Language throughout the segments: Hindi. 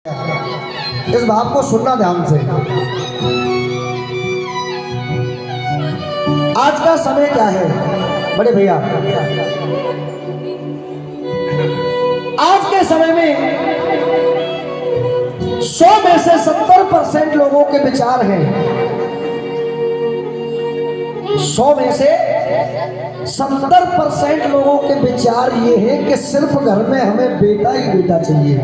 इस भाव को सुनना ध्यान से। आज का समय क्या है बड़े भैया? आज के समय में 100 में से 70% लोगों के विचार हैं। 100 में से 70% लोगों के विचार ये हैं कि सिर्फ घर में हमें बेटा ही बेटा चाहिए।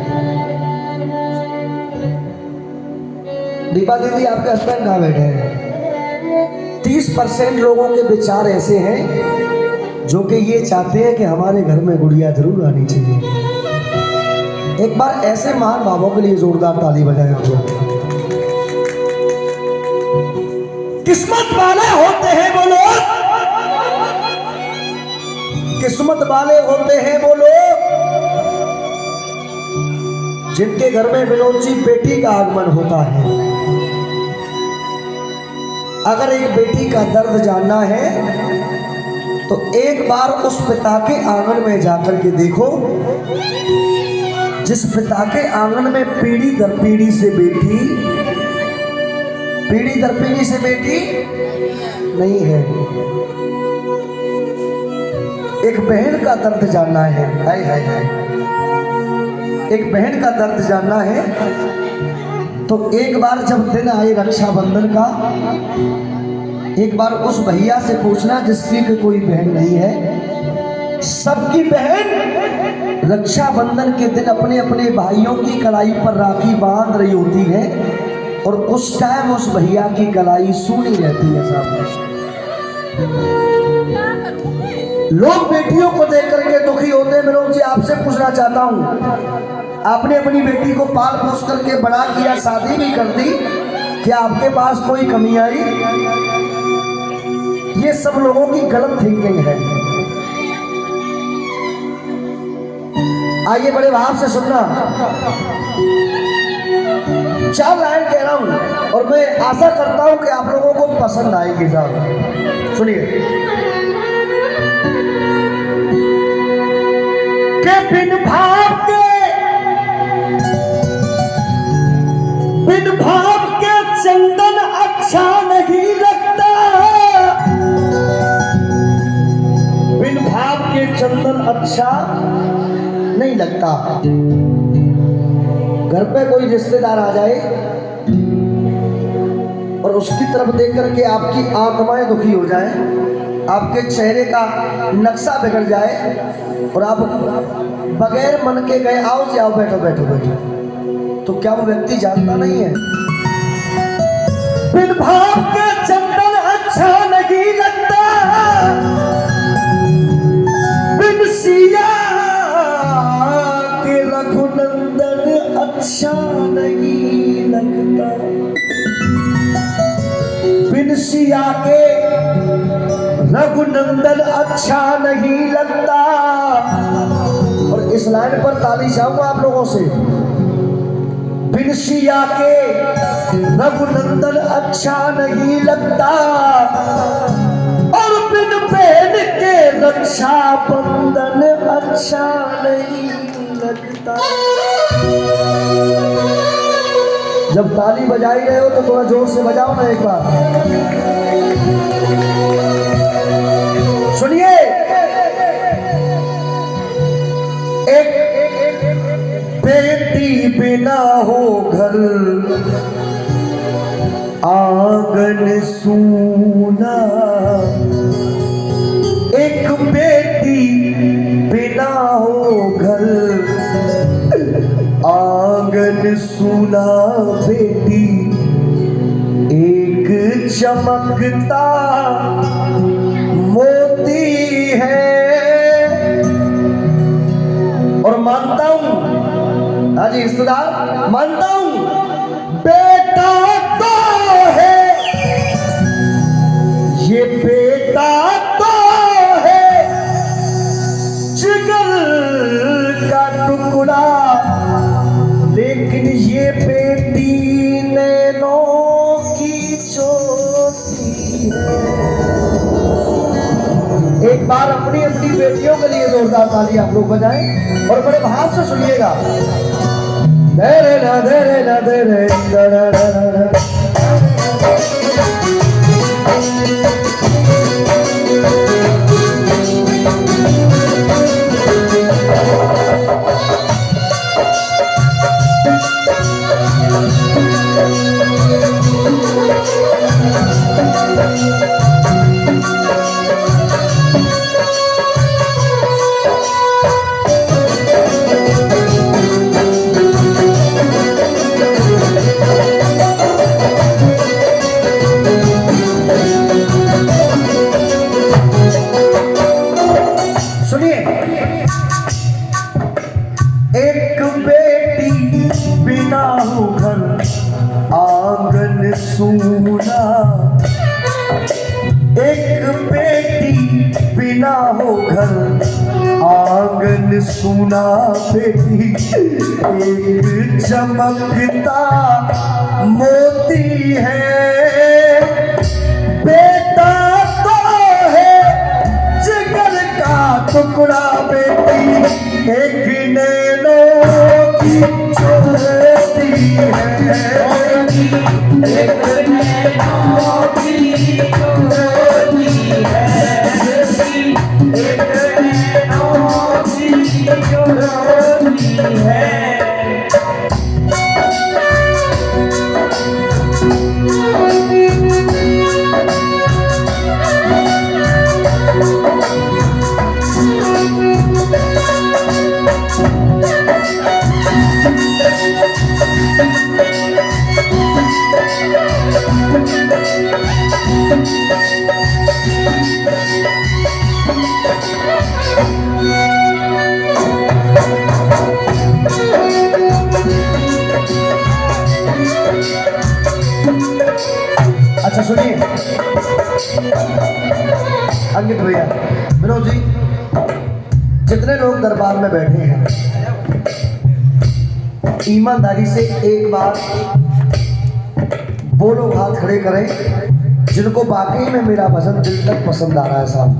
दीपा दीदी आपके हस्बैंड कहाँ बैठे हैं? 30% लोगों के विचार ऐसे हैं जो कि ये चाहते हैं कि हमारे घर में गुड़िया जरूर आनी चाहिए। एक बार ऐसे महान भावों के लिए जोरदार ताली बजाएं आप लोग। किस्मत वाले होते हैं वो लोग, किस्मत वाले होते हैं वो लोग जिनके घर में बिलोची बेटी का आगमन होता है। अगर एक बेटी का दर्द जानना है तो एक बार उस पिता के आंगन में जाकर के देखो जिस पिता के आंगन में पीढ़ी दर पीढ़ी से बेटी नहीं है। एक बहन का दर्द जानना है, हाय हाय हाय, एक बहन का दर्द जानना है तो एक बार जब दिन आए रक्षाबंधन का, एक बार उस भैया से पूछना जिसकी कोई बहन नहीं है। सबकी बहन रक्षाबंधन के दिन अपने अपने भाइयों की कलाई पर राखी बांध रही होती है और उस टाइम उस भैया की कलाई सूनी रहती है। साहब, लोग बेटियों को देख करके दुखी होते हैं। मैं जी आपसे पूछना चाहता हूँ, आपने अपनी बेटी को पाल पोस करके बड़ा किया, शादी भी कर दी, क्या आपके पास कोई कमी आई? ये सब लोगों की गलत थिंकिंग है। आइए बड़े भाव से सुनना, 4 लाइन कह रहा हूं और मैं आशा करता हूं कि आप लोगों को पसंद आएगी। साहब सुनिए। बिन भाव के चंदन अच्छा नहीं लगता, बिन भाव के चंदन अच्छा नहीं लगता। घर पे कोई रिश्तेदार आ जाए और उसकी तरफ देख करके आपकी आत्माएं दुखी हो जाए, आपके चेहरे का नक्शा बिगड़ जाए और आप बगैर मन के गए आओ जी आओ बैठो बैठो बैठो, तो क्या वो व्यक्ति जानता नहीं है? बिन भाव के चंदन अच्छा नहीं लगता, बिन सिया के रघुनंदन अच्छा नहीं लगता, बिन सिया के रघुनंदन अच्छा नहीं लगता। और इस लाइन पर ताली चाहूंगा आप लोगों से। बिन सिया के रघुनंदन अच्छा नहीं लगता और बिन बहन के रक्षा बंधन अच्छा नहीं लगता। जब ताली बजाई रहे हो तो थोड़ा जोर से बजाओ ना एक बार। सुनिए, एक बेटी बिना हो घर आंगन सूना, एक बेटी बिना हो घर आंगन सूना, बेटी एक चमकता मोती है। और मानता हूं, हाजी रिश्तेदार, मानता हूं बेटा तो है, ये बेटा तो है जिगर का टुकड़ा, लेकिन ये बेटी नैनों की ज्योति है। एक बार अपनी अपनी बेटियों के लिए जोरदार ताली आप लोग बजाएं और बड़े भाव से सुनिएगा। धरे ना धरे ना धरे सूना, एक बेटी बिना हो घर आंगन सूना, बेटी एक चमकता मोती है, बेटा तो है जिगर का टुकड़ा, बेटी एक नैनों की छोटी है, एक नैनों की छोटी है, एक नैनों की छोटी है। अच्छा सुनिए अंकित भैया, विनोद जी, जितने लोग दरबार में बैठे हैं ईमानदारी से एक बार वो लोग हाथ खड़े करें जिनको वाकई में मेरा भजन दिल तक पसंद आ रहा है। साहब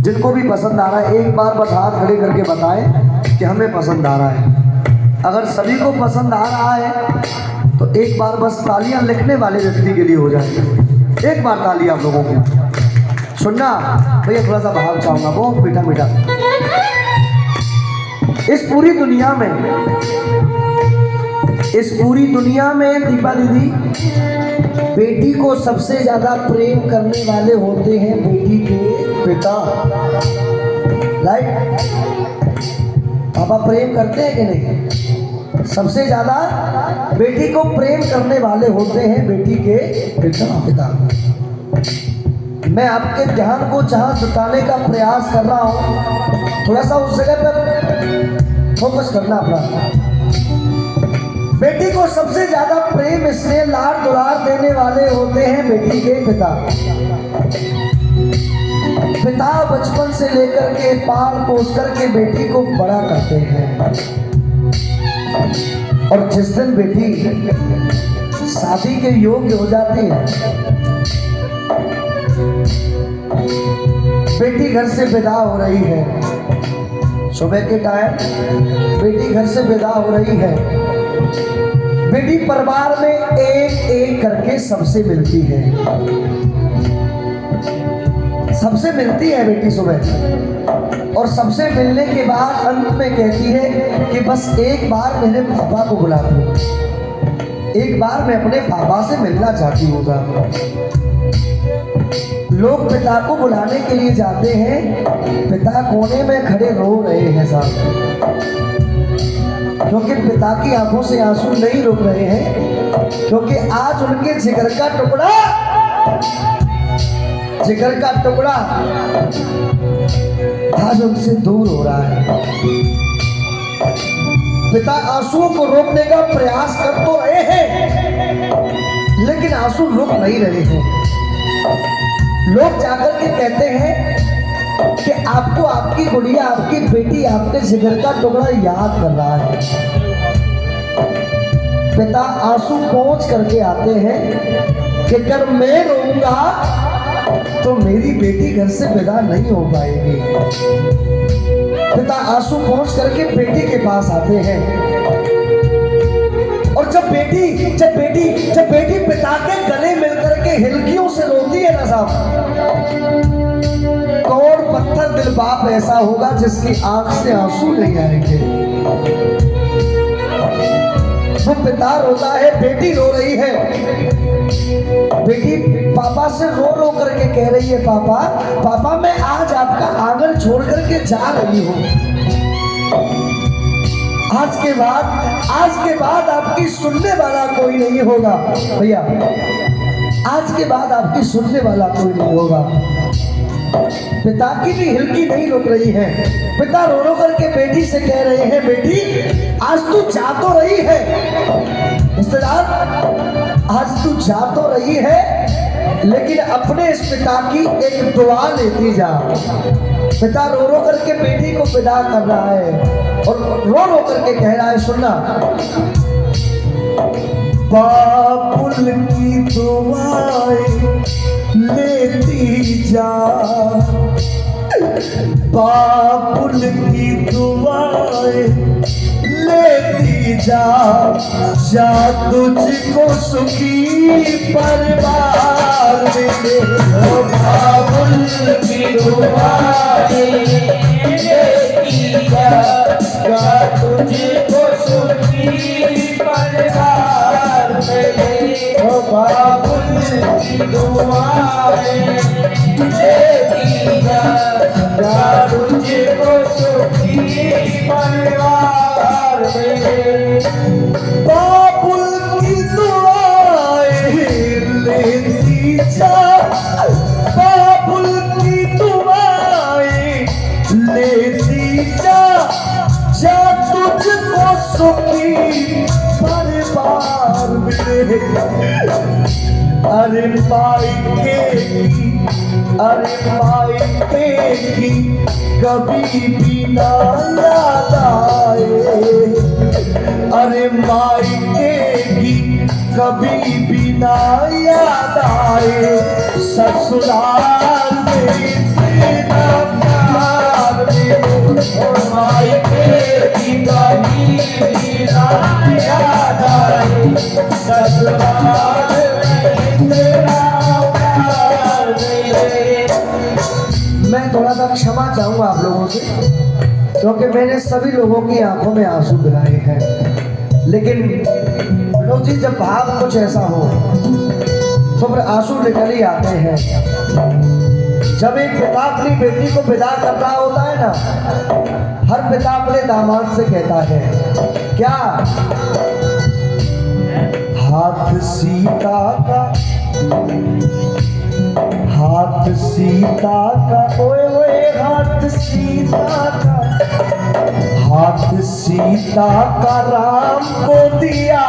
जिनको भी पसंद आ रहा है एक बार बस हाथ खड़े करके बताएं कि हमें पसंद आ रहा है। अगर सभी को पसंद आ रहा है तो एक बार बस तालियां लिखने वाले व्यक्ति के लिए हो जाए। एक बार ताली आप लोगों को सुनना भैया, थोड़ा सा भाव चाहूंगा, बहुत मीठा मीठा। इस पूरी दुनिया में दीपा दीदी, बेटी को सबसे ज्यादा प्रेम करने वाले होते हैं बेटी के पिता। राइट? पापा प्रेम करते हैं कि नहीं? सबसे ज्यादा बेटी को प्रेम करने वाले होते हैं बेटी के पिता। मैं आपके ध्यान को जहां जुटाने का प्रयास कर रहा हूं, थोड़ा सा उस जगह पर फोकस करना अपना। बेटी को सबसे ज्यादा प्रेम स्नेह लाड दुलार देने वाले होते हैं बेटी के पिता। पिता बचपन से लेकर के पाल पोस करके बेटी को बड़ा करते हैं, और जिस दिन बेटी शादी के योग्य हो जाती है, बेटी घर से विदा हो रही है, सुबह के टाइम बेटी घर से विदा हो रही है, बेटी परिवार में एक एक करके सबसे मिलती है। सबसे मिलती है बेटी सुबह, और सबसे मिलने के बाद अंत में कहती है कि बस एक बार मेरे पापा को बुला दो, एक बार मैं अपने पापा से मिलना चाहती हूँ। लोग पिता को बुलाने के लिए जाते हैं, पिता कोने में खड़े रो रहे हैं साहब, क्योंकि पिता की आंखों से आंसू नहीं रुक रहे हैं, क्योंकि आज उनके जिगर का टुकड़ा आज उनसे दूर हो रहा है। पिता आंसुओं को रोकने का प्रयास कर तो रहे हैं, लेकिन आंसू रुक नहीं रहे हैं। लोग जाकर के कहते हैं कि आपको आपकी गुड़िया, आपकी बेटी, आपके जिगर का टुकड़ा याद कर रहा है। पिता आंसू पहुंच करके आते हैं कि अगर मैं रोऊंगा तो मेरी बेटी घर से विदा नहीं हो पाएगी। पिता आंसू पहुंच करके बेटी के पास आते हैं और जब बेटी पिता के गले मिलकर के हिलकियों से रोती है ना साहब, कौन पत्थर दिल बाप ऐसा होगा जिसकी आंख से आंसू नहीं आएंगे। वो पिता रोता है, बेटी रो रही है, बेटी पापा से रो रो करके कह रही है, पापा मैं आज आपका आंगन छोड़ करके जा रही हूँ। आज के बाद आपकी सुनने वाला कोई नहीं होगा भैया, आज के बाद आपकी सुनने वाला कोई नहीं होगा। पिता की भी हिलकी नहीं रुक रही है। पिता रो रो करके बेटी से कह रहे हैं, बेटी आज तू जा तो रही है, रिश्तेदार आज तू जा तो रही है, लेकिन अपने इस पिता की एक दुआ लेती जा। पिता रो रो करके बेटी को विदा कर रहा है और रो रो करके कह रहा है, सुनना, बाबुल की दुआएं लेती जा, बाबुल की दुआएं लेती जा, जा तुझको सुखी परिवार मिले। बाबुल की दुआएं लेती जा, जा तुझको सुखी परिवार मिले। बाबुल की दुआएं लेती जा, जा तुझको सुखी परिवार मिले। बाबुल की दुआएं लेती जा, बाबुल की दुआएं लेती जा, जा तुझको सुखी परिवार मिले। अरे मायके की कभी भी ना याद आए, अरे मायके की कभी भी ना याद आए, ससुराल में तेरा प्यार मिले। मायके की कभी भी ना याद आए, ससुराल में तेरा प्यार मिले। मैं थोड़ा सा क्षमा चाहूंगा आप लोगों से, क्योंकि मैंने सभी लोगों की आंखों में आंसू गिराए हैं, लेकिन विनोद जी जब भाव कुछ ऐसा हो तो फिर आंसू निकल ही आते हैं। जब एक पिता अपनी बेटी को विदा कर रहा होता है ना, हर पिता अपने दामाद से कहता है क्या, हाथ सीता का, हाथ सीता का, ओए ओए हाथ सीता का, हाथ सीता का राम को दिया,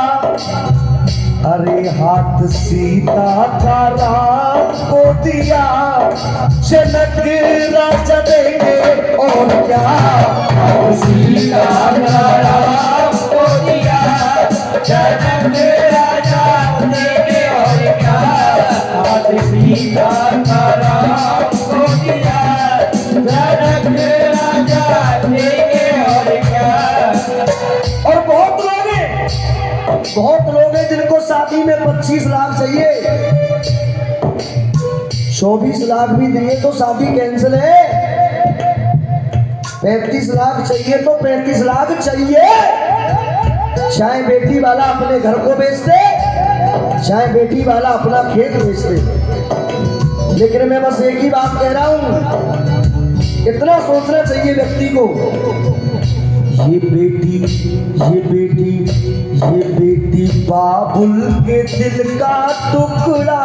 अरे हाथ सीता का राम को दिया, जनक राजा देंगे और क्या, हाथ सीता का राम को दिया, जनक राजा देंगे और क्या, हाथ सीता का राम को दिया, जनक राजा देंगे और क्या। और बहुत लोग हैं जिनको शादी में 25 लाख चाहिए, 24 लाख भी दिए तो शादी कैंसिल है, 35 लाख चाहिए तो 35 लाख चाहिए। चाहे बेटी वाला अपने घर को बेच दे, चाहे बेटी वाला अपना खेत बेच दे, लेकिन मैं बस एक ही बात कह रहा हूं, इतना सोचना चाहिए व्यक्ति को, ये बेटी बाबुल के दिल का टुकड़ा,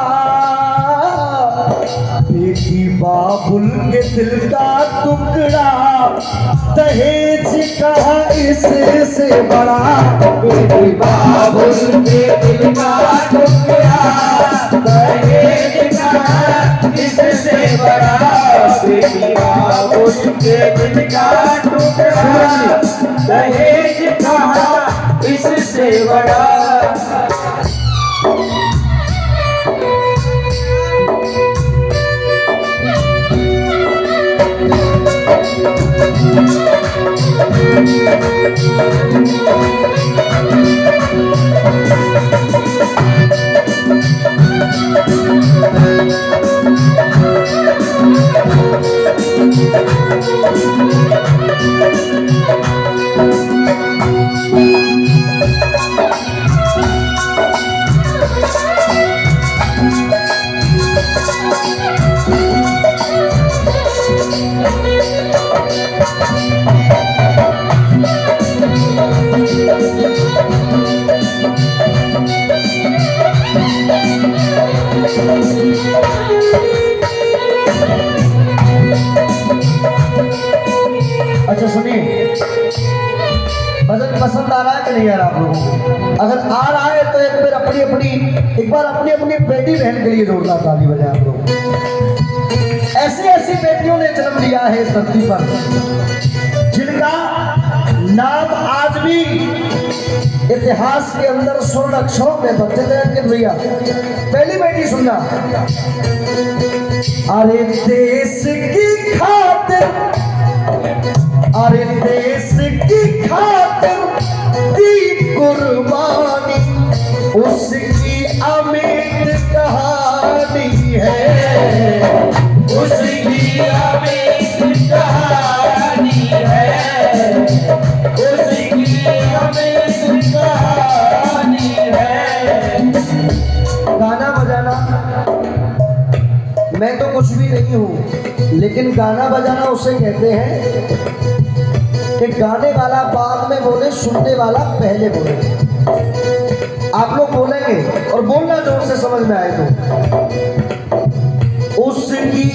बेटी बाबुल के दिल का टुकड़ा, दहेज कहा इससे बड़ा, बेटी बाबुल के दिल का टुकड़ा, दहेज कहा इससे बड़ा, बेटी बाबुल के दिल का टुकड़ा, दहेज कहा इससे बड़ा। अच्छा सुनिए, भजन पसंद आ रहा है कि नहीं आ रहा आप लोगों को? अगर आ रहा है तो एक बार अपनी अपनी बेटी बहन के लिए जोरदार ताली बजाएं आप लोग। ऐसी ऐसी बेटियों ने जन्म लिया है इस धरती पर जिनका नाम आज भी इतिहास के अंदर स्वर्ण अक्षरों में बच्चे थे। भैया पहली बेटी सुनना। अरे देश की खातिर, अरे देश की खातिर दी कुर्बानी, उसकी अमिट कहानी है, उसकी अमिट कहानी है, उसकी अमिट कहानी है। गाना बजाना मैं तो कुछ भी नहीं हूँ, लेकिन गाना बजाना उसे कहते हैं कि गाने वाला बाद में बोले, सुनने वाला पहले बोले। आप लोग बोलेंगे और बोलना जोर से समझ में आए तो। उसकी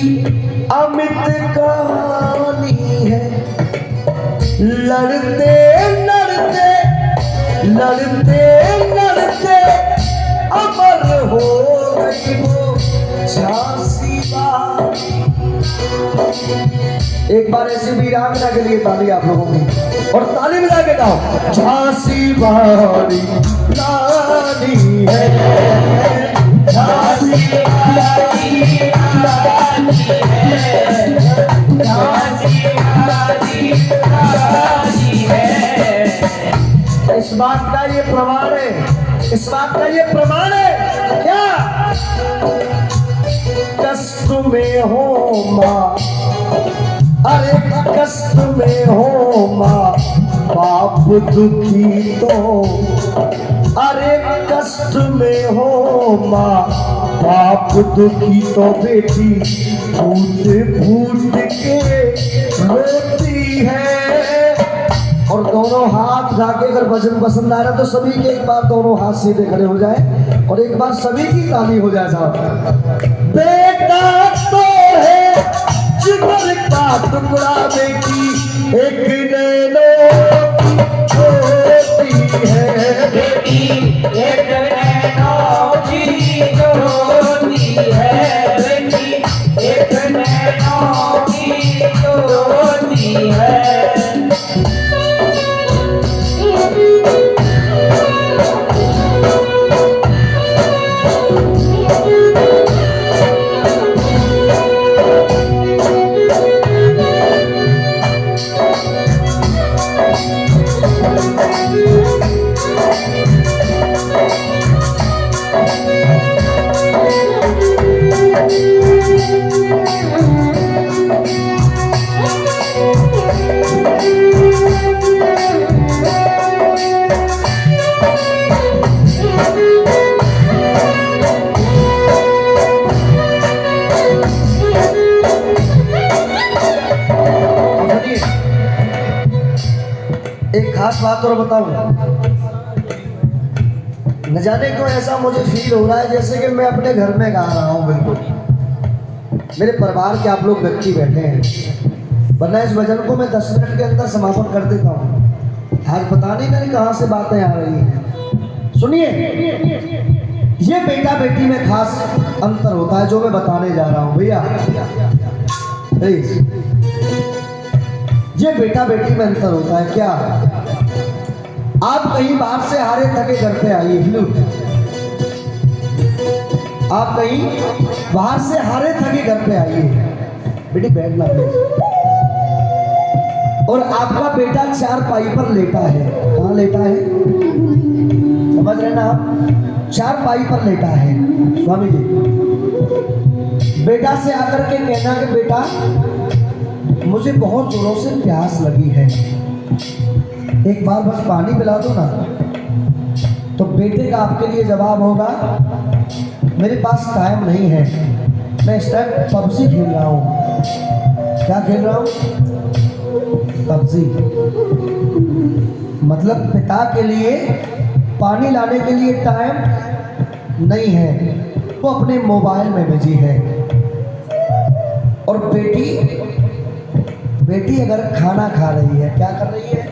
अमित कहानी है, लड़ते लड़ते लड़ते लड़ते अमर हो गई वो झांसी बाई। एक बार ऐसी वीरांगना के लिए ताली आप लोगों की, और ताली बजा के गाओ। झांसी बाई रानी है, झांसी बाई रानी है, झांसी बाई रानी है। इस बात का ये प्रमाण है, इस बात का ये प्रमाण है क्या? कष्ट में हो माँ, अरे कष्ट में हो माँ, बाप दुखी तो, अरे कष्ट में हो माँ, बाप दुखी तो बेटी फूट फूट के रोती है। और दोनों हाथ उठा के अगर भजन पसंद आ रहा तो सभी के एक बार दोनों हाथ सीधे खड़े हो जाए और एक बार सभी की ताली हो जाए साहब। बेटा तो है जिगर का टुकड़ा, बेटी एक नैनो की है, बेटी एक नैनो की ज्योति है, बेटी एक नैनो की ज्योति है। एक खास बात और बताऊं, न जाने क्यों ऐसा मुझे फील हो रहा है जैसे कि मैं अपने घर में गा रहा हूं। बिल्कुल मेरे परिवार के आप लोग व्यक्ति बैठे हैं, वरना इस भजन को मैं 10 मिनट के अंदर समापन कर देता हूं। आज पता नहीं कहां से बातें आ रही हैं। सुनिए, ये बेटा बेटी में खास अंतर होता है जो मैं बताने जा रहा हूं। भैया प्लीज, ये बेटा बेटी में अंतर होता है क्या? आप कहीं बाहर से हारे थके घर पे आइए, आप कहीं बाहर से हारे थके घर पे आइए, बेटी बैठना प्लीज। और आपका बेटा चारपाई पर लेटा है। कहाँ लेटा है? समझ रहे ना आप? चारपाई पर लेटा है। स्वामी जी, बेटा से आकर के कहना कि बेटा मुझे बहुत जोरों से प्यास लगी है, एक बार बस पानी पिला दो ना। तो बेटे का आपके लिए जवाब होगा, मेरे पास टाइम नहीं है, मैं इस टाइम पबजी खेल रहा हूँ। क्या खेल रहा हूँ? पबजी। मतलब पिता के लिए पानी लाने के लिए टाइम नहीं है, वो अपने मोबाइल में बिजी है। और बेटी अगर खाना खा रही है, क्या कर रही है?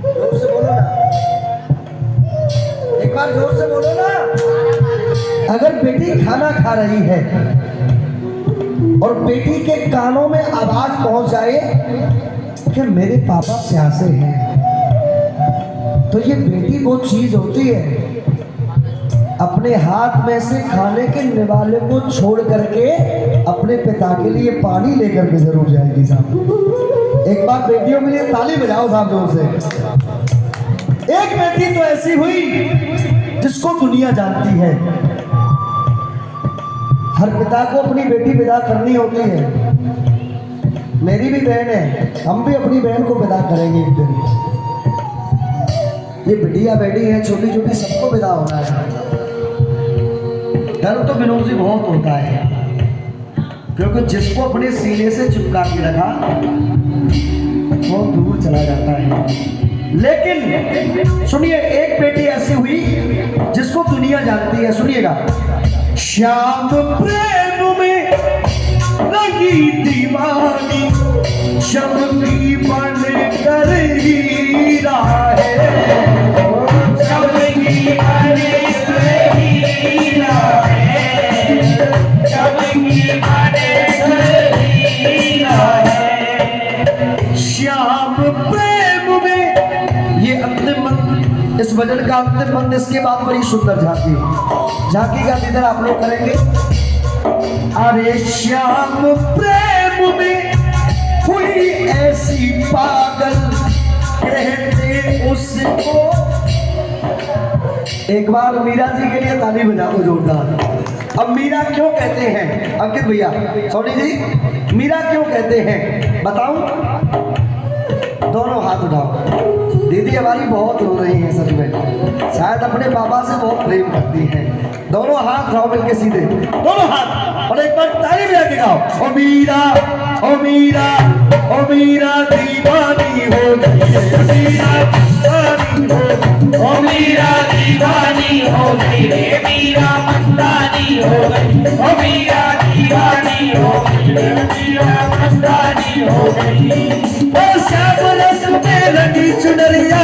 जोर से बोलो ना, एक बार जोर से बोलो ना। अगर बेटी खाना खा रही है और बेटी के कानों में आवाज पहुंच जाए कि मेरे पापा प्यासे हैं, तो ये बेटी वो चीज होती है, अपने हाथ में से खाने के निवाले को छोड़ करके अपने पिता के लिए पानी लेकर के जरूर जाएगी साहब। एक बार बेटियों के लिए ताली बजाओ साहब जोर से। एक बेटी तो ऐसी हुई जिसको दुनिया जानती है। हर पिता को अपनी बेटी विदा करनी होती है। मेरी भी बहन है, हम भी अपनी बहन को विदा करेंगे एक दिन। ये बिटिया बेटी है, छोटी छोटी, सबको विदा होना है। डर तो बिनोजी बहुत होता है, क्योंकि जिसको अपने सीने से चिपका के रखा बहुत दूर चला जाता है। लेकिन सुनिए, एक बेटी ऐसी हुई जिसको दुनिया जानती है। सुनिएगा। श्याम प्रेम में रंगी दीवानी, शबकी बन कर हीरा है, शबकी बन कर हीरा है, शबकी बन कर हीरा है। श्याम प्रेम में, ये अंतिम मंत्र, इस भजन का अंतिम मंत्र, इसके बाद बड़ी सुंदर झांकी का दीदार आप लोग करेंगे। अरे श्याम प्रेम में हुई ऐसी पागल, कहते उसको। एक बार मीरा जी के लिए ताली बजा दो जोरदार। अब मीरा क्यों कहते हैं अंकित भैया, सोनी जी, मीरा क्यों कहते हैं बताऊं? दोनों हाथ उठाओ। दीदी हमारी बहुत रो रही है, सच में शायद अपने पापा से बहुत प्रेम करती हैं। दोनों हाथ उठाओ मिलके सीधे, दोनों हाथ, और एक बार ताली बजा के गाओ। ओ मीरा, ओ मीरा, ओ मीरा दीवानी हो गई है, मीरा दीवानी हो, ओ मीरा दीवानी हो गई रे, मीरा मस्तानी हो गई, ओ मीरा दीवानी हो गई रे, मीरा मस्तानी हो गई। ओ श्याम रस में लगी चुनरिया,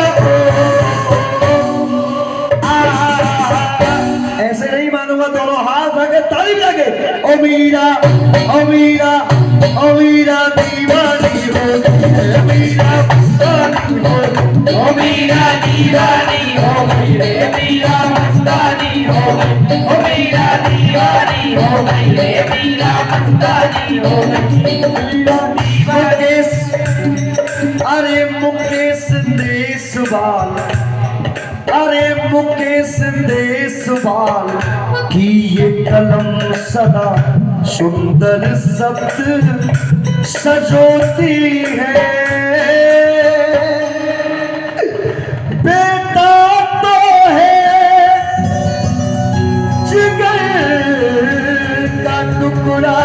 ऐसे नहीं मानूंगा, दोनों हाथ आगे ताली लगे। ओ मीरा, ओ मीरा, ओ मीरा दीवानी हो गई है, मीरा मस्तानी हो गई, ओ मीरा दीवानी हो गई रे, मीरा मस्तानी हो गई, ओ मीरा दीवानी हो गई रे, मीरा मस्तानी हो गई। मुकेश, अरे मुकेश देशवाल, अरे मुकेश देशवाल की ये कलम सदा सुंदर शब्द सजोती है। बेटा तो है जिगर का टुकड़ा,